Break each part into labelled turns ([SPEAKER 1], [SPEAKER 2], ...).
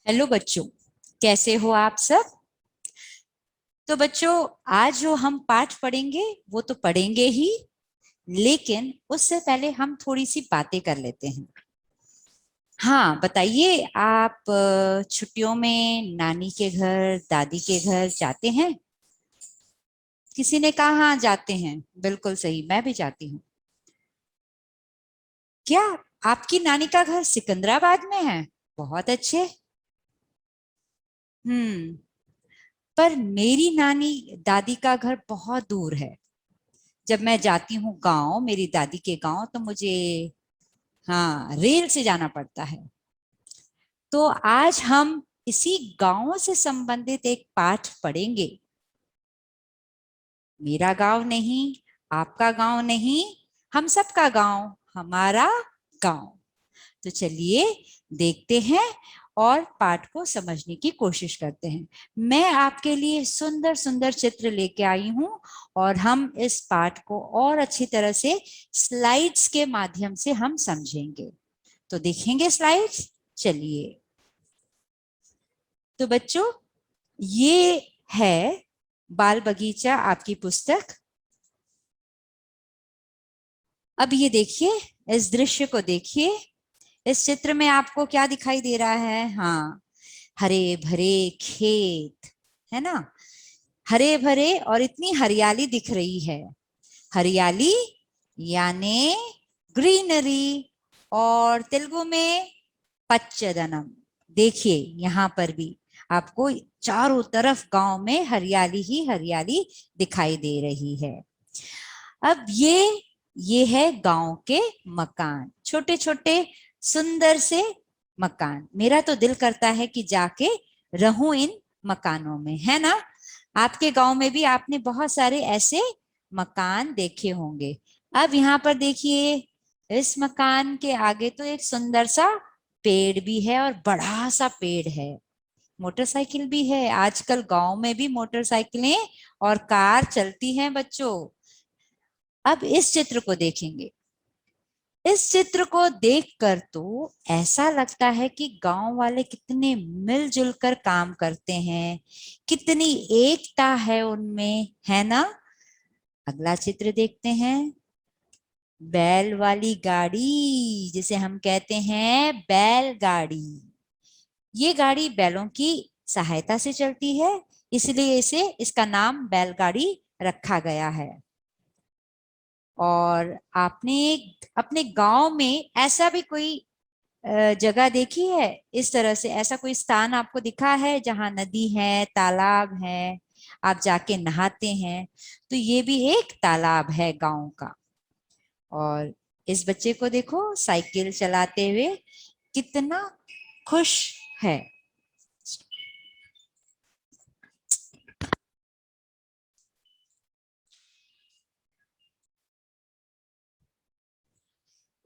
[SPEAKER 1] Hello बच्चों, कैसे हो आप सब। तो बच्चों, आज जो हम पाठ पढ़ेंगे वो तो पढ़ेंगे ही, लेकिन उससे पहले हम थोड़ी सी बातें कर लेते हैं। हाँ, बताइए आप छुट्टियों में नानी के घर, दादी के घर जाते हैं? किसी ने कहा हाँ जाते हैं, बिल्कुल सही, मैं भी जाती हूँ। क्या आपकी नानी का घर सिकंदराबाद में है? बहुत अच्छे। हम्म। पर मेरी नानी दादी का घर बहुत दूर है। जब मैं जाती हूँ गांव, मेरी दादी के गांव, तो मुझे हाँ रेल से जाना पड़ता है। तो आज हम इसी गांव से संबंधित एक पाठ पढ़ेंगे। मेरा गांव नहीं, आपका गांव नहीं, हम सबका गांव, हमारा गांव। तो चलिए देखते हैं और पाठ को समझने की कोशिश करते हैं। मैं आपके लिए सुंदर सुंदर चित्र लेके आई हूं और हम इस पाठ को और अच्छी तरह से स्लाइड्स के माध्यम से हम समझेंगे। तो देखेंगे स्लाइड्स। चलिए, तो बच्चों, ये है बाल बगीचा, आपकी पुस्तक। अब ये देखिए, इस दृश्य को देखिए। इस चित्र में आपको क्या दिखाई दे रहा है? हाँ, हरे भरे खेत, है ना। हरे भरे और इतनी हरियाली दिख रही है। हरियाली यानी ग्रीनरी, और तेलुगु में पच्चदनम। देखिए यहाँ पर भी आपको चारों तरफ गांव में हरियाली ही हरियाली दिखाई दे रही है। अब ये है गांव के मकान, छोटे छोटे सुंदर से मकान। मेरा तो दिल करता है कि जाके रहूं इन मकानों में, है ना। आपके गांव में भी आपने बहुत सारे ऐसे मकान देखे होंगे। अब यहाँ पर देखिए, इस मकान के आगे तो एक सुंदर सा पेड़ भी है और बड़ा सा पेड़ है। मोटरसाइकिल भी है। आजकल गांव में भी मोटरसाइकिलें और कार चलती हैं बच्चों। अब इस चित्र को देखेंगे। इस चित्र को देखकर तो ऐसा लगता है कि गांव वाले कितने मिलजुल कर काम करते हैं, कितनी एकता है उनमें, है ना। अगला चित्र देखते हैं। बैल वाली गाड़ी, जिसे हम कहते हैं बैलगाड़ी। ये गाड़ी बैलों की सहायता से चलती है, इसलिए इसे इसका नाम बैलगाड़ी रखा गया है। और आपने अपने गांव में ऐसा भी कोई जगह देखी है? इस तरह से ऐसा कोई स्थान आपको दिखा है जहां नदी है, तालाब है, आप जाके नहाते हैं? तो ये भी एक तालाब है गांव का। और इस बच्चे को देखो साइकिल चलाते हुए, कितना खुश है।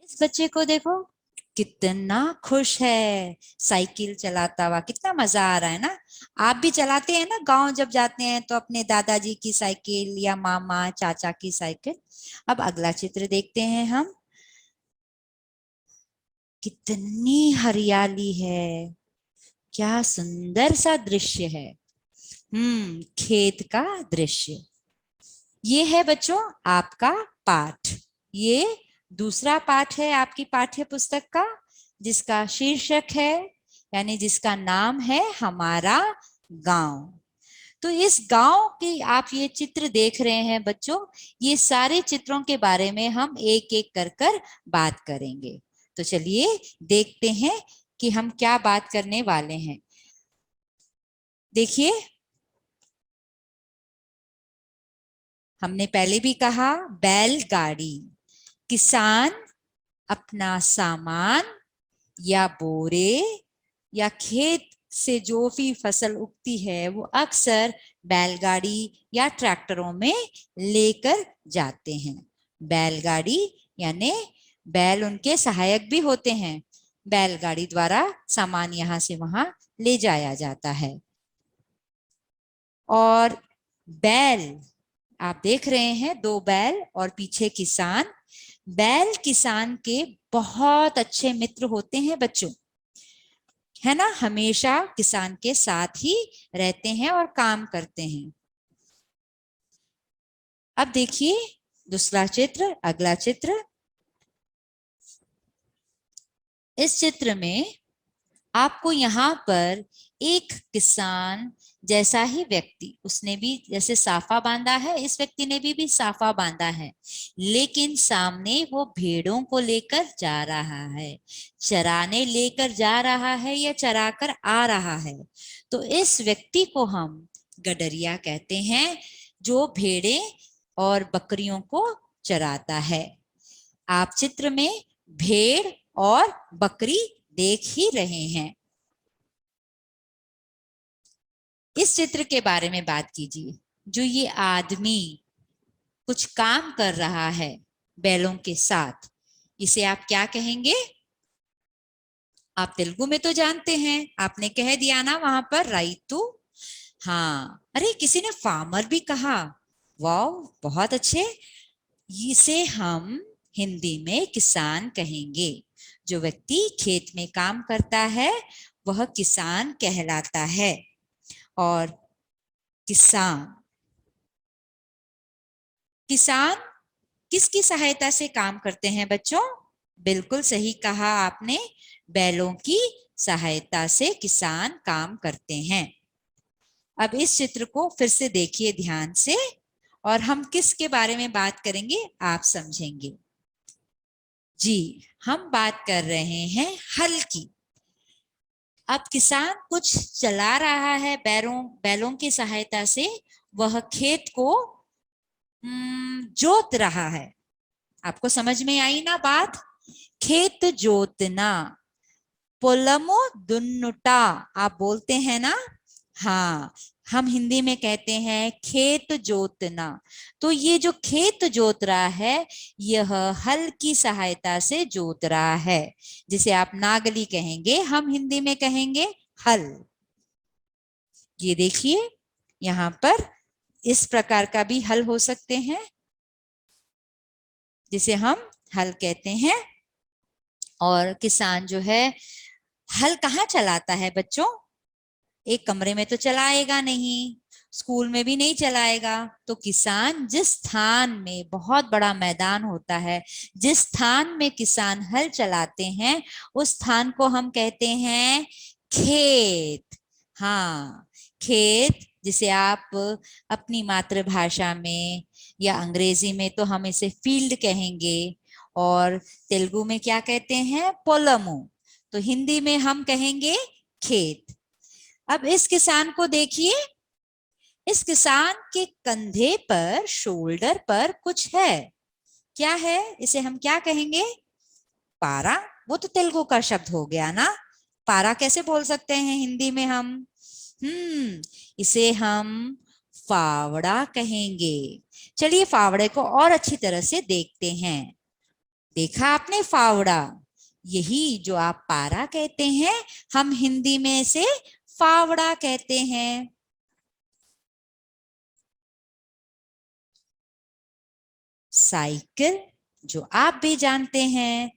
[SPEAKER 1] इस बच्चे को देखो, कितना खुश है, साइकिल चलाता हुआ, कितना मजा आ रहा है ना। आप भी चलाते हैं ना गांव जब जाते हैं तो, अपने दादाजी की साइकिल या मामा चाचा की साइकिल। अब अगला चित्र देखते हैं हम। कितनी हरियाली है, क्या सुंदर सा दृश्य है। खेत का दृश्य। ये है बच्चों आपका पाठ। ये दूसरा पाठ है आपकी पाठ्य पुस्तक का, जिसका शीर्षक है, यानी जिसका नाम है हमारा गांव। तो इस गांव की आप ये चित्र देख रहे हैं बच्चों। ये सारे चित्रों के बारे में हम एक एक कर बात करेंगे। तो चलिए देखते हैं कि हम क्या बात करने वाले हैं। देखिए, हमने पहले भी कहा बैलगाड़ी। किसान अपना सामान या बोरे या खेत से जो भी फसल उगती है वो अक्सर बैलगाड़ी या ट्रैक्टरों में लेकर जाते हैं। बैलगाड़ी यानी बैल उनके सहायक भी होते हैं। बैलगाड़ी द्वारा सामान यहाँ से वहां ले जाया जाता है। और बैल, आप देख रहे हैं दो बैल और पीछे किसान। बैल किसान के बहुत अच्छे मित्र होते हैं बच्चों। है ना, हमेशा किसान के साथ ही रहते हैं और काम करते हैं। अब देखिए दूसरा चित्र, अगला चित्र। इस चित्र में आपको यहाँ पर एक किसान जैसा ही व्यक्ति, उसने भी जैसे साफा बांधा है, इस व्यक्ति ने भी साफा बांधा है, लेकिन सामने वो भेड़ों को लेकर जा रहा है, चराने लेकर जा रहा है या चराकर आ रहा है। तो इस व्यक्ति को हम गडरिया कहते हैं, जो भेड़े और बकरियों को चराता है। आप चित्र में भेड़ और बकरी देख ही रहे हैं। इस चित्र के बारे में बात कीजिए। जो ये आदमी कुछ काम कर रहा है बैलों के साथ, इसे आप क्या कहेंगे? आप तेलुगु में तो जानते हैं, आपने कह दिया ना वहां पर राइतु। हाँ, अरे किसी ने फार्मर भी कहा, वाह बहुत अच्छे। इसे हम हिंदी में किसान कहेंगे। जो व्यक्ति खेत में काम करता है वह किसान कहलाता है। और किसान किसान किसकी सहायता से काम करते हैं बच्चों? बिल्कुल सही कहा आपने, बैलों की सहायता से किसान काम करते हैं। अब इस चित्र को फिर से देखिए ध्यान से, और हम किसके बारे में बात करेंगे आप समझेंगे। जी, हम बात कर रहे हैं हल की। अब किसान कुछ चला रहा है बैलों की सहायता से, वह खेत को जोत रहा है। आपको समझ में आई ना बात? खेत जोतना, पोलमो दुन्नुटा आप बोलते हैं ना। हाँ, हम हिंदी में कहते हैं खेत जोतना। तो ये जो खेत जोत रहा है, यह हल की सहायता से जोत रहा है, जिसे आप नागली कहेंगे, हम हिंदी में कहेंगे हल। ये देखिए यहाँ पर इस प्रकार का भी हल हो सकते हैं, जिसे हम हल कहते हैं। और किसान जो है हल कहाँ चलाता है बच्चों? एक कमरे में तो चलाएगा नहीं, स्कूल में भी नहीं चलाएगा। तो किसान जिस स्थान में बहुत बड़ा मैदान होता है, जिस स्थान में किसान हल चलाते हैं, उस स्थान को हम कहते हैं खेत। हाँ, खेत, जिसे आप अपनी मातृभाषा में या अंग्रेजी में तो हम इसे फील्ड कहेंगे, और तेलुगु में क्या कहते हैं? पोलमु। तो हिंदी में हम कहेंगे खेत। अब इस किसान को देखिए, इस किसान के कंधे पर, शोल्डर पर कुछ है। क्या है? इसे हम क्या कहेंगे? पारा। वो तो तेलुगु का शब्द हो गया ना, पारा कैसे बोल सकते हैं हिंदी में हम? इसे हम फावड़ा कहेंगे। चलिए फावड़े को और अच्छी तरह से देखते हैं। देखा आपने फावड़ा? यही जो आप पारा कहते हैं, हम हिंदी में इसे फावड़ा कहते हैं। साइकिल, जो आप भी जानते हैं,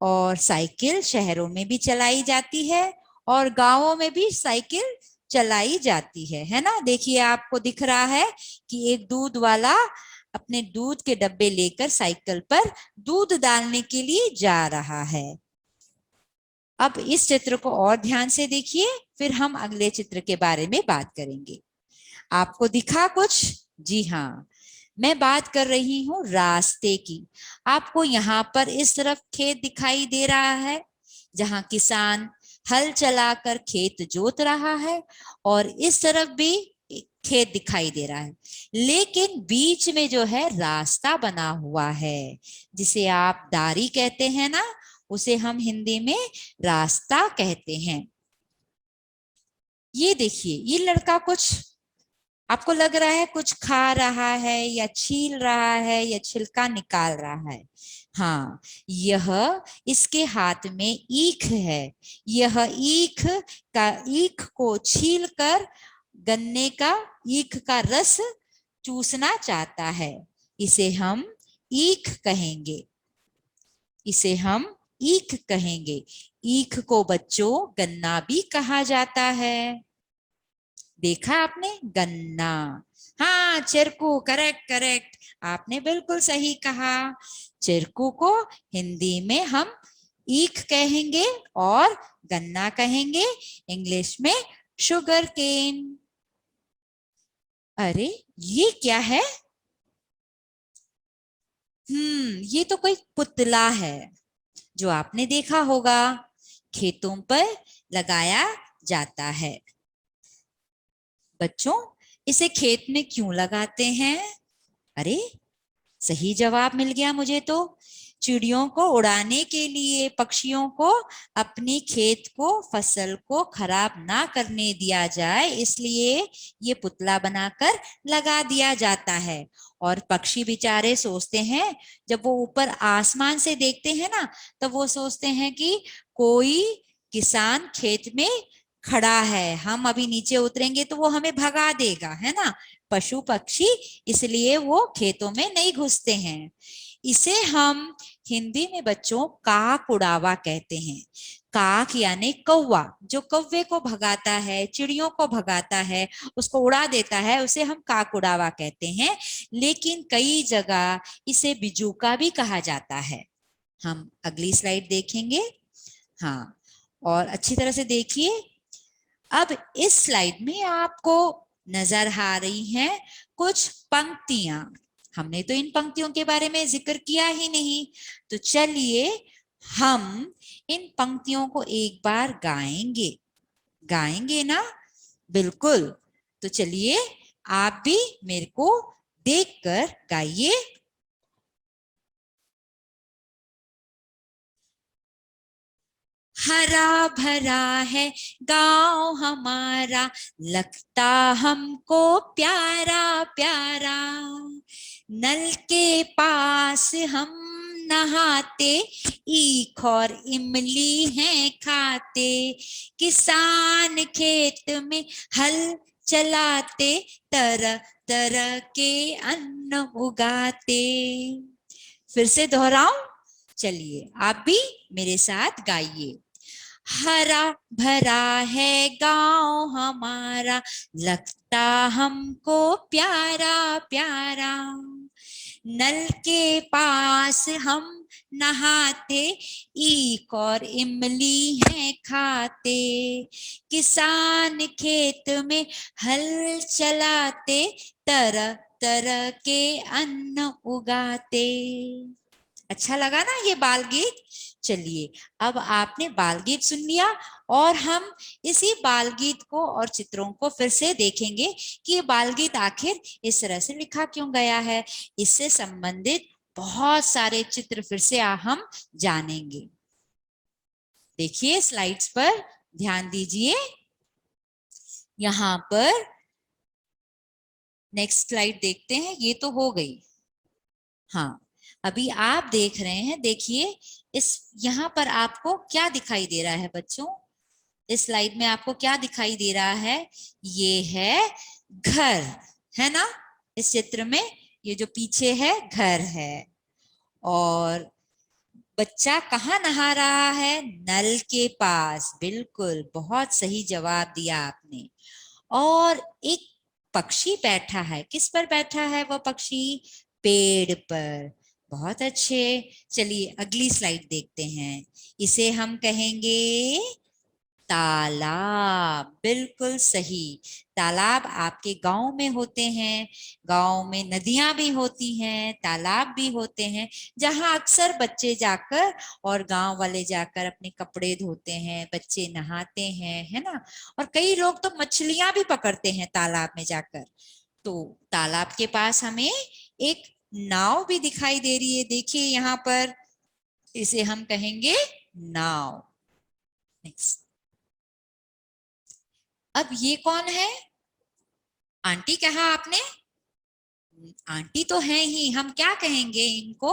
[SPEAKER 1] और साइकिल शहरों में भी चलाई जाती है और गांवों में भी साइकिल चलाई जाती है ना। देखिए आपको दिख रहा है कि एक दूध वाला अपने दूध के डब्बे लेकर साइकिल पर दूध डालने के लिए जा रहा है। अब इस चित्र को और ध्यान से देखिए, फिर हम अगले चित्र के बारे में बात करेंगे। आपको दिखा कुछ? जी हाँ, मैं बात कर रही हूँ रास्ते की। आपको यहाँ पर इस तरफ खेत दिखाई दे रहा है, जहाँ किसान हल चलाकर खेत जोत रहा है, और इस तरफ भी खेत दिखाई दे रहा है, लेकिन बीच में जो है रास्ता बना हुआ है, जिसे आप दारी कहते हैं ना, उसे हम हिंदी में रास्ता कहते हैं। ये देखिए, ये लड़का कुछ, आपको लग रहा है कुछ खा रहा है या छील रहा है या छिलका निकाल रहा है। हाँ, यह, इसके हाथ में ईख है। यह ईख को छील कर गन्ने का ईख का रस चूसना चाहता है। इसे हम ईख कहेंगे। इसे हम ईख कहेंगे। ईख को बच्चों गन्ना भी कहा जाता है। देखा आपने, गन्ना। हाँ चिरकू, करेक्ट करेक्ट, आपने बिल्कुल सही कहा। चिरकू को हिंदी में हम ईख कहेंगे और गन्ना कहेंगे, इंग्लिश में शुगर केन। अरे ये क्या है? ये तो कोई पुतला है जो आपने देखा होगा, खेतों पर लगाया जाता है। बच्चों, इसे खेत में क्यों लगाते हैं? अरे सही जवाब मिल गया मुझे तो। चिड़ियों को उड़ाने के लिए, पक्षियों को अपनी खेत को, फसल को खराब ना करने दिया जाए, इसलिए ये पुतला बनाकर लगा दिया जाता है। और पक्षी बेचारे सोचते हैं, जब वो ऊपर आसमान से देखते हैं ना, तो वो सोचते हैं कि कोई किसान खेत में खड़ा है, हम अभी नीचे उतरेंगे तो वो हमें भगा देगा, है ना। पशु पक्षी इसलिए वो खेतों में नहीं घुसते हैं। इसे हम हिंदी में बच्चों काक उड़ावा कहते हैं। काक यानी कौवा, जो कौवे को भगाता है, चिड़ियों को भगाता है, उसको उड़ा देता है, उसे हम काक उड़ावा कहते हैं। लेकिन कई जगह इसे बिजूका भी कहा जाता है। हम अगली स्लाइड देखेंगे। हाँ, और अच्छी तरह से देखिए। अब इस स्लाइड में आपको नजर आ रही हैं कुछ पंक्तियां। हमने तो इन पंक्तियों के बारे में जिक्र किया ही नहीं, तो चलिए हम इन पंक्तियों को एक बार गाएंगे। गाएंगे ना? बिल्कुल। तो चलिए आप भी मेरे को देखकर गाइए। हरा भरा है गांव हमारा, लगता हमको प्यारा प्यारा। नल के पास हम नहाते, ईख और इमली हैं खाते। किसान खेत में हल चलाते, तरह तरह के अन्न उगाते। फिर से दोहराऊं? चलिए आप भी मेरे साथ गाइए। हरा भरा है गांव हमारा, लगता हमको प्यारा प्यारा। नल के पास हम नहाते, ईख और इमली हैं खाते। किसान खेत में हल चलाते, तरह तरह के अन्न उगाते। अच्छा लगा ना ये बाल गीत? चलिए अब आपने बाल गीत सुन लिया, और हम इसी बाल गीत को और चित्रों को फिर से देखेंगे कि ये बाल गीत आखिर इस तरह से लिखा क्यों गया है। इससे संबंधित बहुत सारे चित्र फिर से हम जानेंगे। देखिए स्लाइड्स पर ध्यान दीजिए। यहाँ पर नेक्स्ट स्लाइड देखते हैं, ये तो हो गई। हाँ, अभी आप देख रहे हैं, देखिए इस यहाँ पर आपको क्या दिखाई दे रहा है बच्चों? इस स्लाइड में आपको क्या दिखाई दे रहा है? ये है घर, है ना। इस चित्र में ये जो पीछे है घर है, और बच्चा कहाँ नहा रहा है? नल के पास। बिल्कुल, बहुत सही जवाब दिया आपने। और एक पक्षी बैठा है, किस पर बैठा है वो पक्षी? पेड़ पर। बहुत अच्छे। चलिए अगली स्लाइड देखते हैं। इसे हम कहेंगे तालाब। बिल्कुल सही। तालाब आपके गांव में होते हैं, गांव में नदियां भी होती हैं, तालाब भी होते हैं, जहां अक्सर बच्चे जाकर और गांव वाले जाकर अपने कपड़े धोते हैं, बच्चे नहाते हैं, है ना। और कई लोग तो मछलियां भी पकड़ते हैं तालाब में जाकर। तो तालाब के पास हमें एक नाव भी दिखाई दे रही है, देखिए यहाँ पर। इसे हम कहेंगे नाव। नेक्स्ट। अब ये कौन है? आंटी कहा आपने? आंटी तो है ही, हम क्या कहेंगे इनको?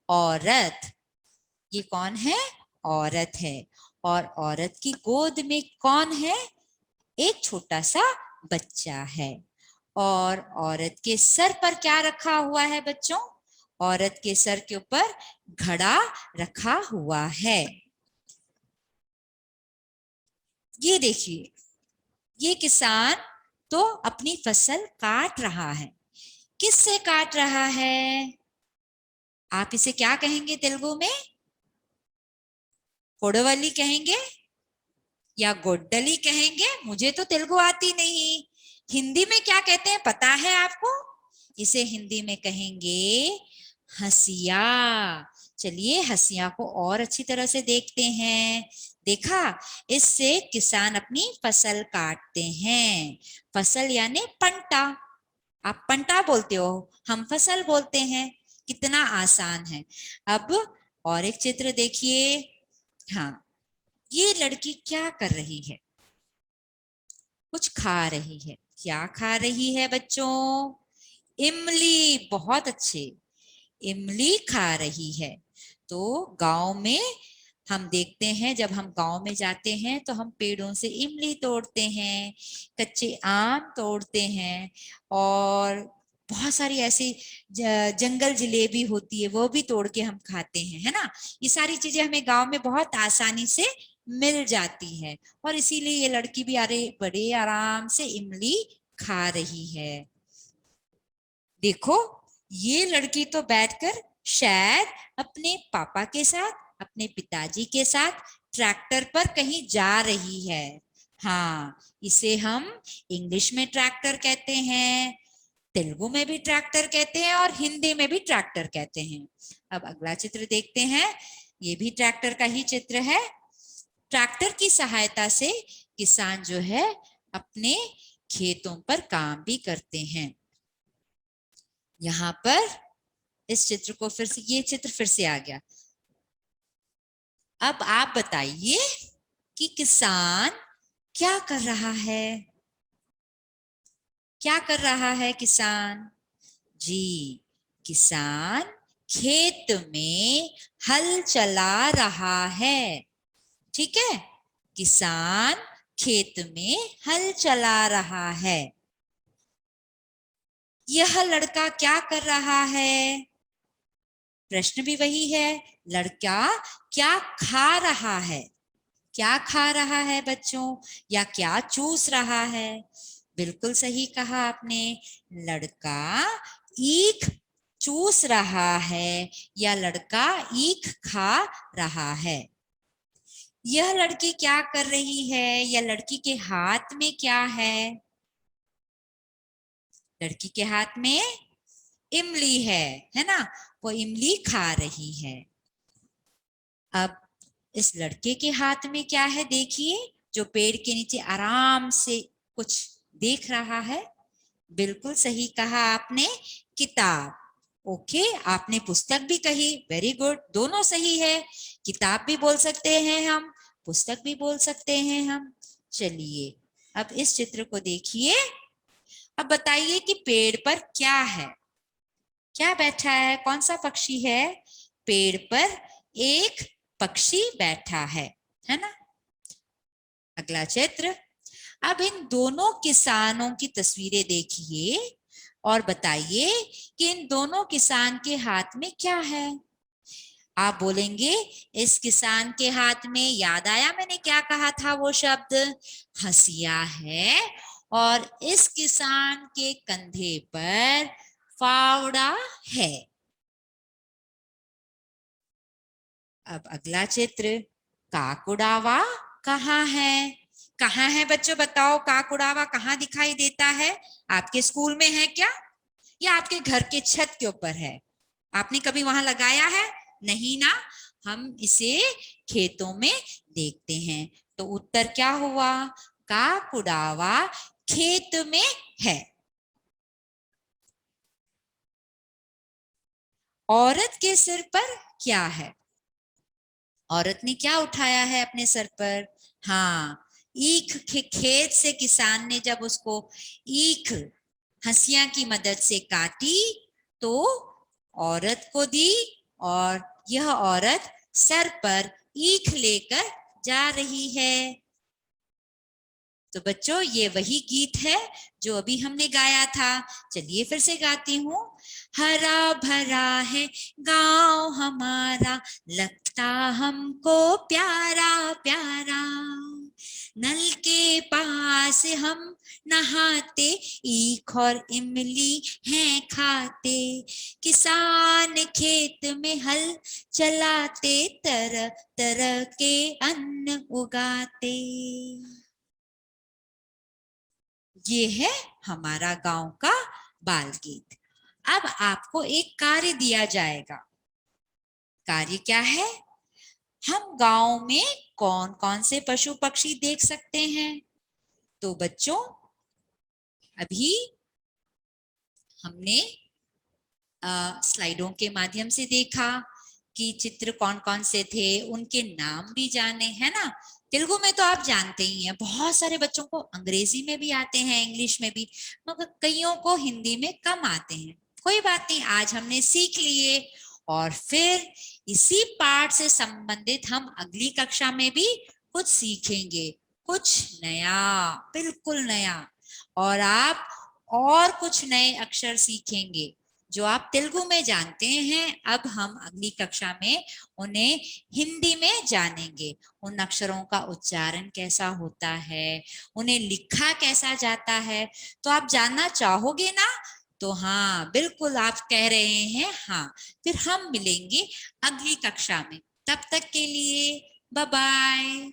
[SPEAKER 1] औरत। ये कौन है? औरत है। और औरत की गोद में कौन है? एक छोटा सा बच्चा है। और औरत के सर पर क्या रखा हुआ है बच्चों? औरत के सर के ऊपर घड़ा रखा हुआ है। ये देखिए, ये किसान तो अपनी फसल काट रहा है। किससे काट रहा है? आप इसे क्या कहेंगे तेलुगु में? कोडवली कहेंगे या गोड्डली कहेंगे? मुझे तो तेलुगु आती नहीं। हिंदी में क्या कहते हैं पता है आपको? इसे हिंदी में कहेंगे हसिया। चलिए हसिया को और अच्छी तरह से देखते हैं। देखा, इससे किसान अपनी फसल काटते हैं। फसल यानी पंटा। आप पंटा बोलते हो, हम फसल बोलते हैं। कितना आसान है। अब और एक चित्र देखिए। हाँ, ये लड़की क्या कर रही है? कुछ खा रही है। क्या खा रही है बच्चों? इमली। बहुत अच्छे, इमली खा रही है। तो गांव में हम देखते हैं, जब हम गांव में जाते हैं तो हम पेड़ों से इमली तोड़ते हैं, कच्चे आम तोड़ते हैं, और बहुत सारी ऐसी जंगल जलेबी होती है, वो भी तोड़ के हम खाते हैं, है ना। ये सारी चीजें हमें गांव में बहुत आसानी से मिल जाती है, और इसीलिए ये लड़की भी अरे बड़े आराम से इमली खा रही है। देखो, ये लड़की तो बैठकर शायद अपने पापा के साथ, अपने पिताजी के साथ ट्रैक्टर पर कहीं जा रही है। हाँ, इसे हम इंग्लिश में ट्रैक्टर कहते हैं, तेलुगु में भी ट्रैक्टर कहते हैं, और हिंदी में भी ट्रैक्टर कहते हैं। अब अगला चित्र देखते हैं। ये भी ट्रैक्टर का ही चित्र है। ट्रैक्टर की सहायता से किसान जो है अपने खेतों पर काम भी करते हैं। यहाँ पर इस चित्र को फिर से, ये चित्र फिर से आ गया। अब आप बताइए कि किसान क्या कर रहा है? क्या कर रहा है किसान? जी, किसान खेत में हल चला रहा है। ठीक है, किसान खेत में हल चला रहा है। यह लड़का क्या कर रहा है? प्रश्न भी वही है, लड़का क्या खा रहा है? क्या खा रहा है बच्चों, या क्या चूस रहा है? बिल्कुल सही कहा आपने, लड़का ईख चूस रहा है, या लड़का ईख खा रहा है। यह लड़की क्या कर रही है, या लड़की के हाथ में क्या है? लड़की के हाथ में इमली है ना, वो इमली खा रही है। अब इस लड़के के हाथ में क्या है देखिए, जो पेड़ के नीचे आराम से कुछ देख रहा है। बिल्कुल सही कहा आपने, किताब। ओके, आपने पुस्तक भी कही, वेरी गुड, दोनों सही है। किताब भी बोल सकते हैं हम, पुस्तक भी बोल सकते हैं हम। चलिए, अब इस चित्र को देखिए। अब बताइए कि पेड़ पर क्या है? क्या बैठा है? कौन सा पक्षी है? पेड़ पर एक पक्षी बैठा है ना। अगला चित्र। अब इन दोनों किसानों की तस्वीरें देखिए और बताइए कि इन दोनों किसान के हाथ में क्या है। आप बोलेंगे इस किसान के हाथ में, याद आया मैंने क्या कहा था, वो शब्द हसिया है, और इस किसान के कंधे पर फावड़ा है। अब अगला चित्र, काकुड़ावा कहाँ है? कहाँ है बच्चों, बताओ, काकुड़ावा कहाँ दिखाई देता है? आपके स्कूल में है क्या, या आपके घर के छत के ऊपर है? आपने कभी वहां लगाया है? नहीं ना। हम इसे खेतों में देखते हैं। तो उत्तर क्या हुआ? काकुड़ावा खेत में है। औरत के सिर पर क्या है? औरत ने क्या उठाया है अपने सर पर? हाँ, ईख के खेत से किसान ने जब उसको ईख हंसिया की मदद से काटी तो औरत को दी, और यह औरत सर पर ईख लेकर जा रही है। तो बच्चों ये वही गीत है जो अभी हमने गाया था। चलिए फिर से गाती हूँ। हरा भरा है गांव हमारा, लगता हमको प्यारा प्यारा, नल के पास हम नहाते, ईख और इमली हैं खाते, किसान खेत में हल चलाते, तरह तरह के अन्न उगाते। ये है हमारा गांव का बाल गीत। अब आपको एक कार्य दिया जाएगा। कार्य क्या है? हम गांव में कौन कौन से पशु पक्षी देख सकते हैं? तो बच्चों अभी हमने स्लाइडों के माध्यम से देखा कि चित्र कौन कौन से थे, उनके नाम भी जाने, है ना। तेलुगु में तो आप जानते ही हैं, बहुत सारे बच्चों को अंग्रेजी में भी आते हैं, इंग्लिश में भी, मगर कईयों को हिंदी में कम आते हैं। कोई बात नहीं, आज हमने सीख लिए और फिर इसी पाठ से संबंधित हम अगली कक्षा में भी कुछ सीखेंगे, कुछ नया, बिल्कुल नया। और आप और कुछ नए अक्षर सीखेंगे जो आप तेलुगु में जानते हैं। अब हम अगली कक्षा में उन्हें हिंदी में जानेंगे। उन अक्षरों का उच्चारण कैसा होता है, उन्हें लिखा कैसा जाता है, तो आप जानना चाहोगे ना? तो हाँ बिल्कुल, आप कह रहे हैं हाँ। फिर हम मिलेंगे अगली कक्षा में। तब तक के लिए बाय बाय।